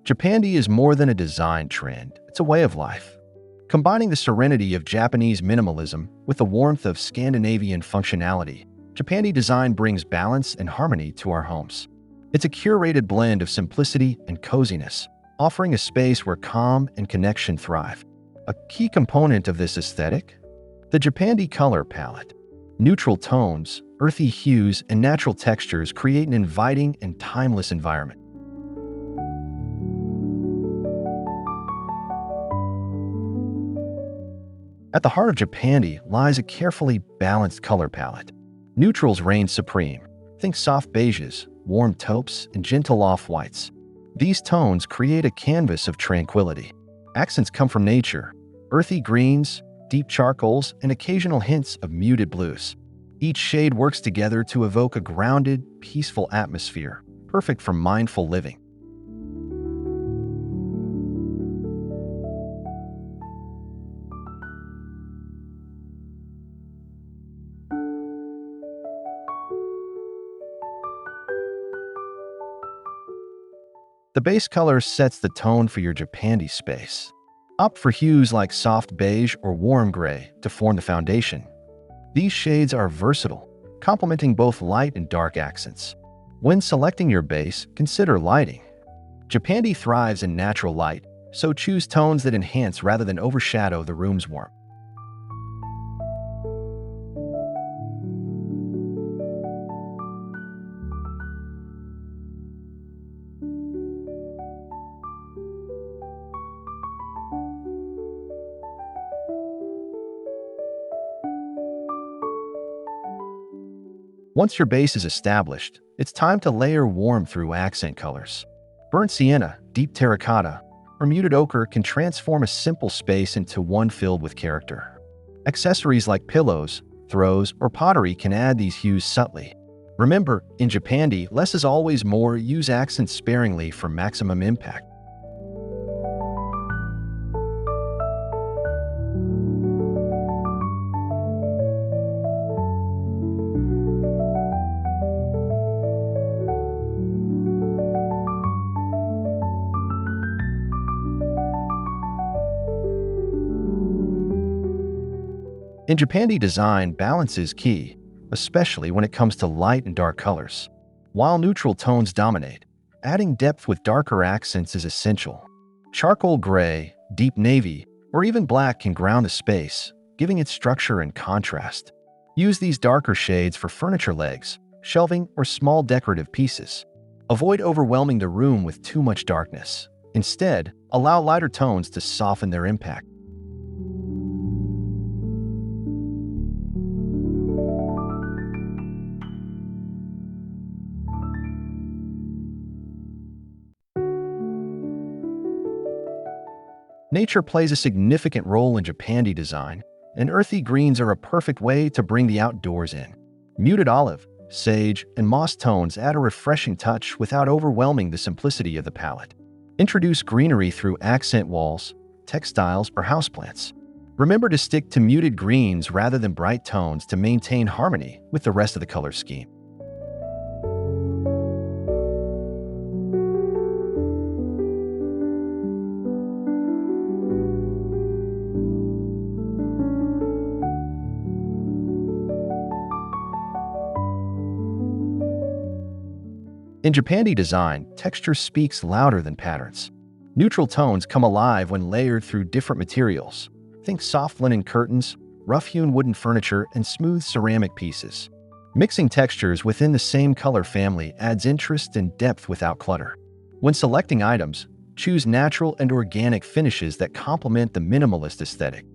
Japandi is more than a design trend, it's a way of life. Combining the serenity of Japanese minimalism with the warmth of Scandinavian functionality, Japandi design brings balance and harmony to our homes. It's a curated blend of simplicity and coziness, offering a space where calm and connection thrive. A key component of this aesthetic? The Japandi color palette. Neutral tones, earthy hues, and natural textures create an inviting and timeless environment. At the heart of Japandi lies a carefully balanced color palette. Neutrals reign supreme. Think soft beiges, warm taupes, and gentle off-whites. These tones create a canvas of tranquility. Accents come from nature: earthy greens, deep charcoals, and occasional hints of muted blues. Each shade works together to evoke a grounded, peaceful atmosphere, perfect for mindful living. The base color sets the tone for your Japandi space. Opt for hues like soft beige or warm gray to form the foundation. These shades are versatile, complementing both light and dark accents. When selecting your base, consider lighting. Japandi thrives in natural light, so choose tones that enhance rather than overshadow the room's warmth. Once your base is established, it's time to layer warmth through accent colors. Burnt sienna, deep terracotta, or muted ochre can transform a simple space into one filled with character. Accessories like pillows, throws, or pottery can add these hues subtly. Remember, in Japandi, less is always more. Use accents sparingly for maximum impact. In Japandi design, balance is key, especially when it comes to light and dark colors. While neutral tones dominate, adding depth with darker accents is essential. Charcoal gray, deep navy, or even black can ground a space, giving it structure and contrast. Use these darker shades for furniture legs, shelving, or small decorative pieces. Avoid overwhelming the room with too much darkness. Instead, allow lighter tones to soften their impact. Nature plays a significant role in Japandi design, and earthy greens are a perfect way to bring the outdoors in. Muted olive, sage, and moss tones add a refreshing touch without overwhelming the simplicity of the palette. Introduce greenery through accent walls, textiles, or houseplants. Remember to stick to muted greens rather than bright tones to maintain harmony with the rest of the color scheme. In Japandi design, texture speaks louder than patterns. Neutral tones come alive when layered through different materials. Think soft linen curtains, rough-hewn wooden furniture, and smooth ceramic pieces. Mixing textures within the same color family adds interest and depth without clutter. When selecting items, choose natural and organic finishes that complement the minimalist aesthetic.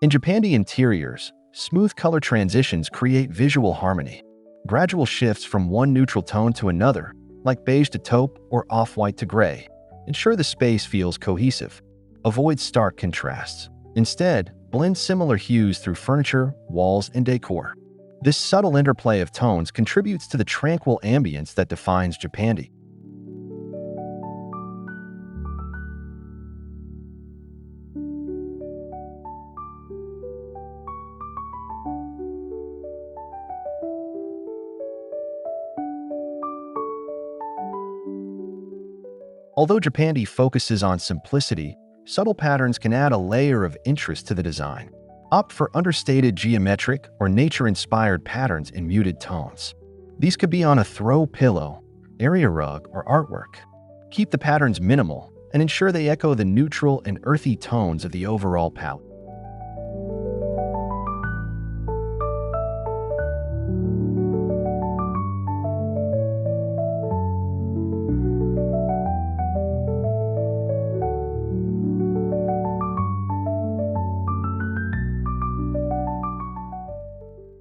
In Japandi interiors, smooth color transitions create visual harmony. Gradual shifts from one neutral tone to another, like beige to taupe or off-white to gray, ensure the space feels cohesive. Avoid stark contrasts. Instead, blend similar hues through furniture, walls, and decor. This subtle interplay of tones contributes to the tranquil ambience that defines Japandi. Although Japandi focuses on simplicity, subtle patterns can add a layer of interest to the design. Opt for understated geometric or nature-inspired patterns in muted tones. These could be on a throw pillow, area rug, or artwork. Keep the patterns minimal and ensure they echo the neutral and earthy tones of the overall palette.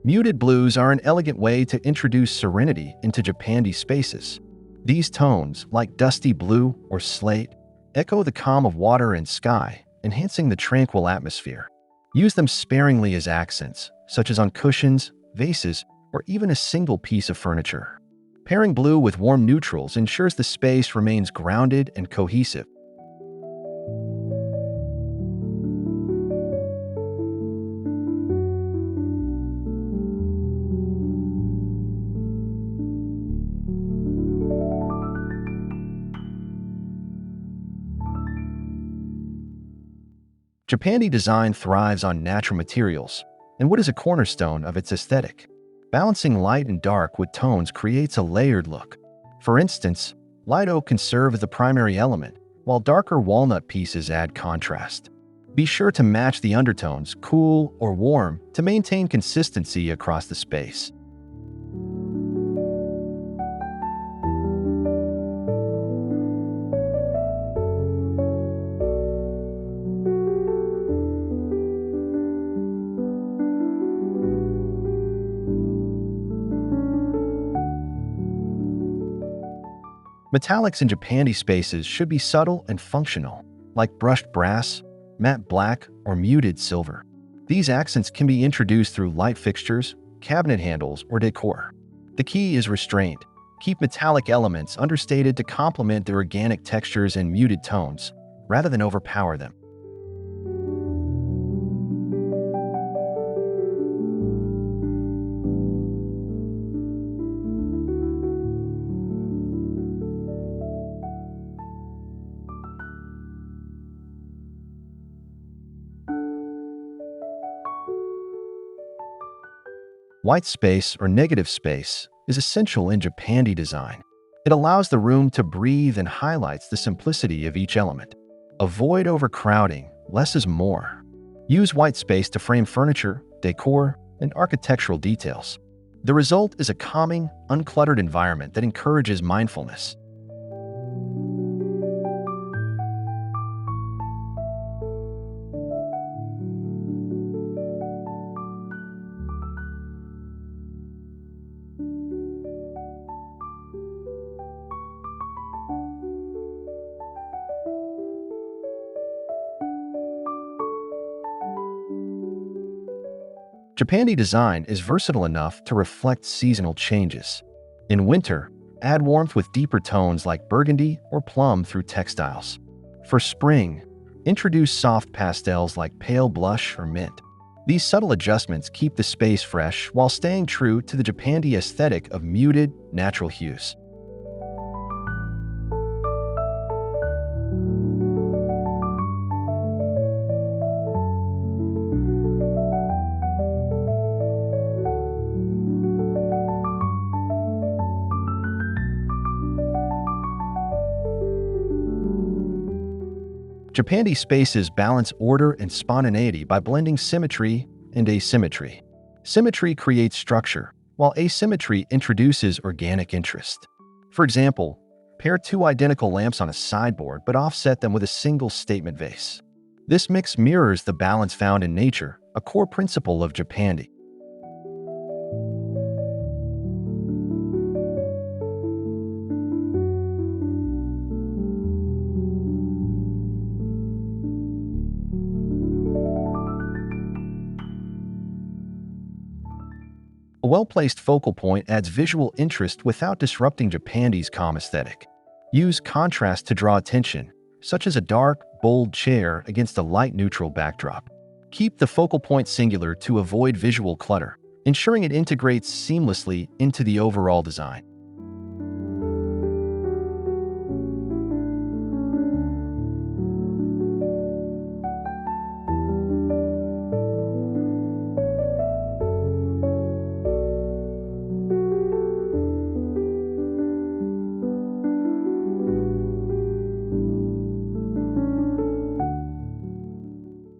Muted blues are an elegant way to introduce serenity into Japandi spaces. These tones, like dusty blue or slate, echo the calm of water and sky, enhancing the tranquil atmosphere. Use them sparingly as accents, such as on cushions, vases, or even a single piece of furniture. Pairing blue with warm neutrals ensures the space remains grounded and cohesive. Japandi design thrives on natural materials, and wood is a cornerstone of its aesthetic. Balancing light and dark with tones creates a layered look. For instance, light oak can serve as the primary element, while darker walnut pieces add contrast. Be sure to match the undertones, cool or warm, to maintain consistency across the space. Metallics in Japandi spaces should be subtle and functional, like brushed brass, matte black, or muted silver. These accents can be introduced through light fixtures, cabinet handles, or decor. The key is restraint. Keep metallic elements understated to complement their organic textures and muted tones, rather than overpower them. White space or negative space is essential in Japandi design. It allows the room to breathe and highlights the simplicity of each element. Avoid overcrowding, less is more. Use white space to frame furniture, decor, and architectural details. The result is a calming, uncluttered environment that encourages mindfulness. Japandi design is versatile enough to reflect seasonal changes. In winter, add warmth with deeper tones like burgundy or plum through textiles. For spring, introduce soft pastels like pale blush or mint. These subtle adjustments keep the space fresh while staying true to the Japandi aesthetic of muted, natural hues. Japandi spaces balance order and spontaneity by blending symmetry and asymmetry. Symmetry creates structure, while asymmetry introduces organic interest. For example, pair two identical lamps on a sideboard but offset them with a single statement vase. This mix mirrors the balance found in nature, a core principle of Japandi. A well-placed focal point adds visual interest without disrupting Japandi's calm aesthetic. Use contrast to draw attention, such as a dark, bold chair against a light neutral backdrop. Keep the focal point singular to avoid visual clutter, ensuring it integrates seamlessly into the overall design.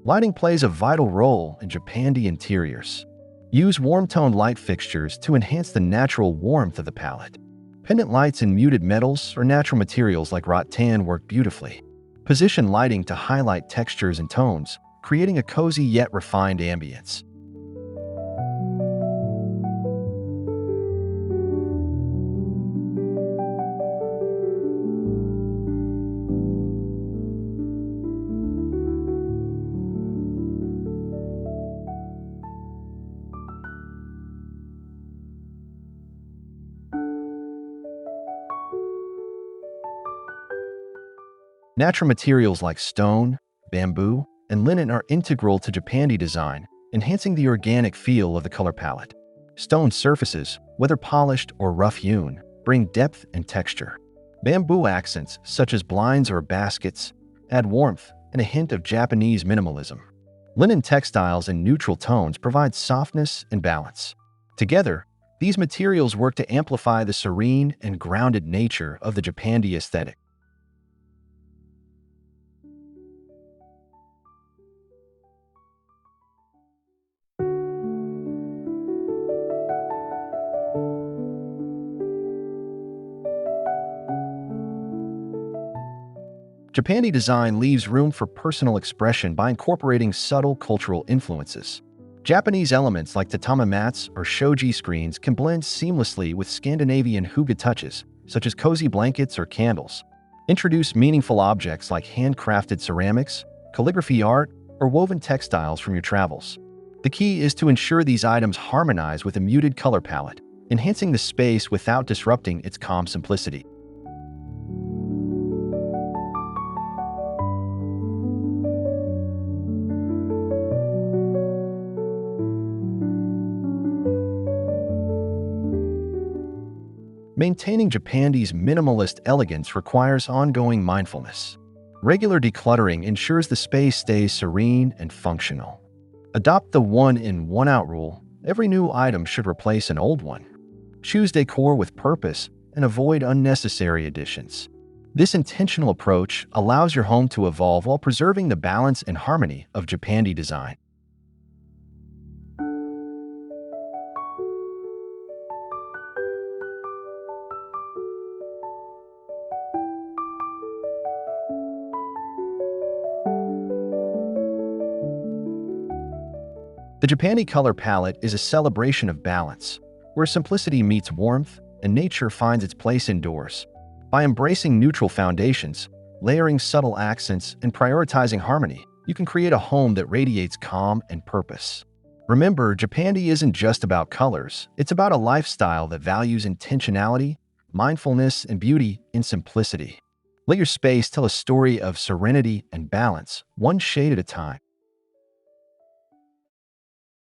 Lighting plays a vital role in Japandi interiors. Use warm-toned light fixtures to enhance the natural warmth of the palette. Pendant lights in muted metals or natural materials like rattan work beautifully. Position lighting to highlight textures and tones, creating a cozy yet refined ambience. Natural materials like stone, bamboo, and linen are integral to Japandi design, enhancing the organic feel of the color palette. Stone surfaces, whether polished or rough-hewn, bring depth and texture. Bamboo accents, such as blinds or baskets, add warmth and a hint of Japanese minimalism. Linen textiles in neutral tones provide softness and balance. Together, these materials work to amplify the serene and grounded nature of the Japandi aesthetic. Japandi design leaves room for personal expression by incorporating subtle cultural influences. Japanese elements like tatami mats or shoji screens can blend seamlessly with Scandinavian hygge touches, such as cozy blankets or candles. Introduce meaningful objects like handcrafted ceramics, calligraphy art, or woven textiles from your travels. The key is to ensure these items harmonize with a muted color palette, enhancing the space without disrupting its calm simplicity. Maintaining Japandi's minimalist elegance requires ongoing mindfulness. Regular decluttering ensures the space stays serene and functional. Adopt the one-in, one-out rule. Every new item should replace an old one. Choose decor with purpose and avoid unnecessary additions. This intentional approach allows your home to evolve while preserving the balance and harmony of Japandi design. The Japandi color palette is a celebration of balance, where simplicity meets warmth and nature finds its place indoors. By embracing neutral foundations, layering subtle accents, and prioritizing harmony, you can create a home that radiates calm and purpose. Remember, Japandi isn't just about colors, it's about a lifestyle that values intentionality, mindfulness, and beauty in simplicity. Let your space tell a story of serenity and balance, one shade at a time.